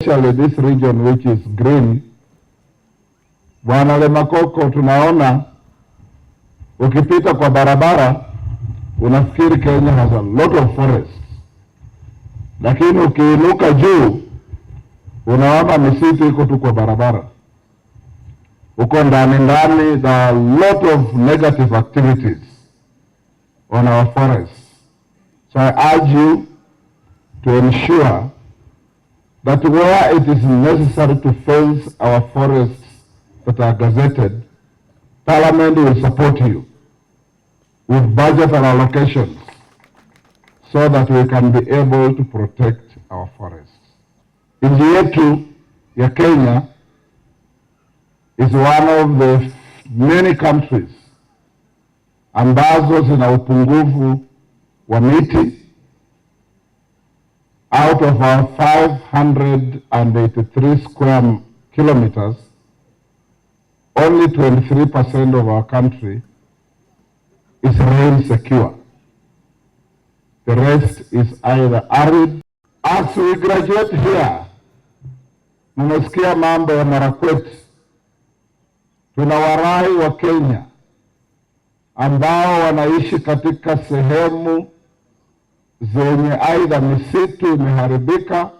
especially this region which is green. Bwana Lemakoko, tunaona ukipita kwa barabara unafikiri Kenya has a lot of forests, lakini ukiinuka juu unaona misitu iko tu kwa barabara. Uko ndani, there are a lot of negative activities on our forests. So I urge you to ensure that where it is necessary to fence our forests that are gazetted, Parliament will support you with budget and allocations so that we can be able to protect our forests. Nchi yetu ya Kenya is one of the many countries ambazo zina upungufu wa miti. Out of our 583 square kilometers, only 23% of our country is rain secure. The rest is either arid. As we graduate here, mmesikia mambo ya Marakwet. Tunawarai wa Kenya ambao wanaishi katika sehemu zenye aidha misitu imeharibika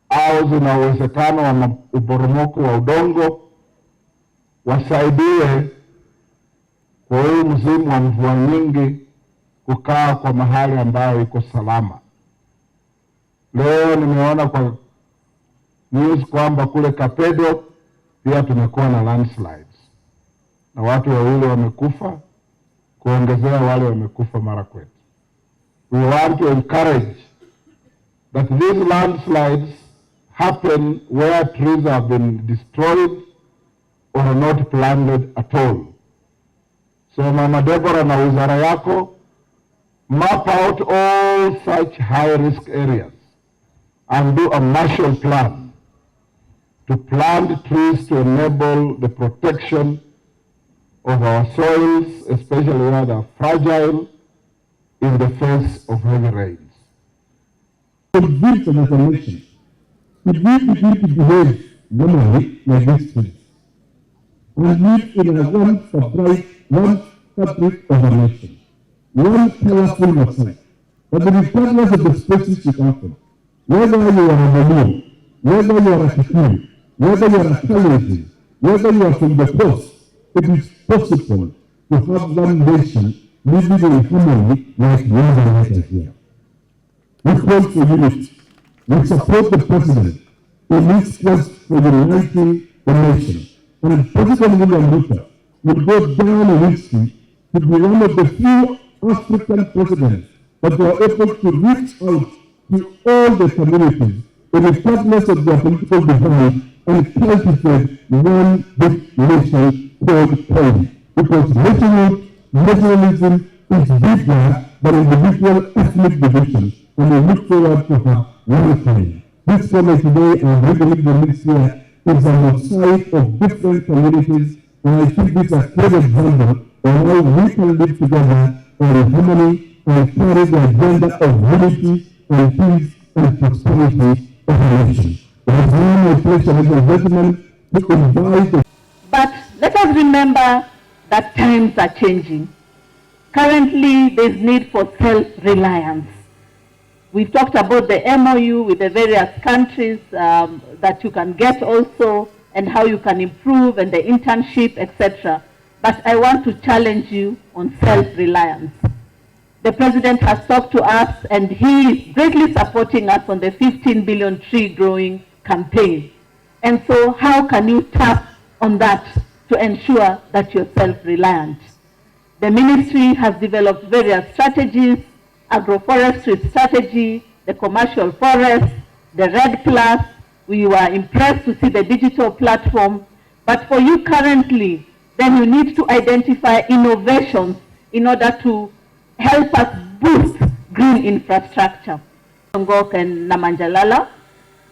au zina uwezekano wa uporomoko wa udongo, wasaidiwe kwa huu msimu wa mvua nyingi kukaa kwa mahali ambayo iko salama. Leo nimeona kwa news kwamba kule Kapedo pia tumekuwa na landslides na watu wawili wamekufa, kuongezea wale wamekufa Marakwet. We want to encourage that these landslides happen where trees have been destroyed or not planted at all. So Mama Deborah na wizara yako, map out all such high risk areas and do a Marshall Plan to plant trees to enable the protection of our soils, especially where they are fragile in the face of heavy rains. As a nation, we need to behave normally like these trees and live in a one fabric of a nation, one powerful mosaic. But regardless of the species you come from, whether you are a Malay, whether you are a Kikuyu, whether you are a Kalezi, whether you are from the coast, it is possible to have one nation living in harmony like we are here. We call for unity. We support the President in his quest for uniting the nation. And President William Ruto will go down in history to be one of the few African presidents that were able to reach out to all the communities, regardless of their political divide, and cultivate one big nation called Kenya. Because nationalism is bigger than individual ethnic divisions, and we look forward to have one Kenya. This Kenya today, and we believe the next year, is a mosaic of different communities, and I think this is a clear example of how we can live together in harmony and carry the agenda of unity and peace and prosperity of the nation. There is no place, ladies and gentlemen, to invite. But let us remember that times are changing. Currently, there is need for self-reliance. We've talked about the MOU with the various countries that you can get also, and how you can improve, and the internship, etc. But I want to challenge you on self-reliance. The President has talked to us, and he is greatly supporting us on the 15 billion tree growing campaign. And so how can you tap on that to ensure that you're self-reliant? The ministry has developed various strategies: agroforestry strategy, the commercial forest, the red class. We were impressed to see the digital platform. But for you currently, then you need to identify innovations in order to help us boost green infrastructure. Ngok and Namanjalala.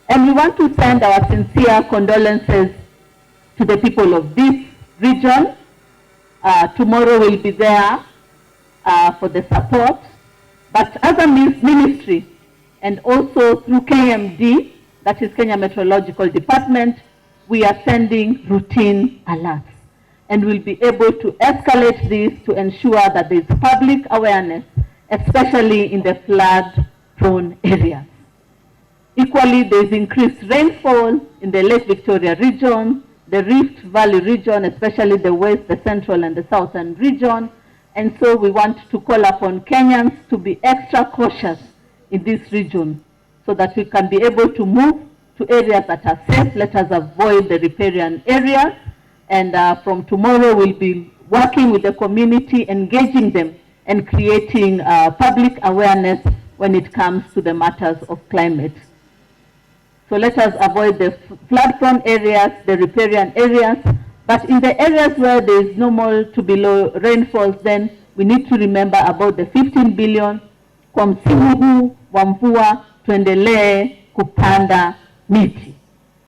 And we want to send our sincere condolences to the people of this region. Tomorrow we'll be there for the support. But as a ministry, and also through KMD, that is Kenya Meteorological Department, we are sending routine alerts. And we'll be able to escalate this to ensure that there is public awareness, especially in the flood-prone areas. Equally, there is increased rainfall in the Lake Victoria region, the Rift Valley region, especially the west, the central, and the southern region. And so we want to call upon Kenyans to be extra cautious in this region so that we can be able to move to areas that are safe. Let us avoid the riparian areas. And from tomorrow, we'll be working with the community, engaging them, and creating public awareness when it comes to the matters of climate. So let us avoid the flood-prone areas, the riparian areas, but in the areas where there is normal to below rainfalls, then we need to remember about the 15 billion kwa msimu huu wa mvua, tuendelee kupanda miti.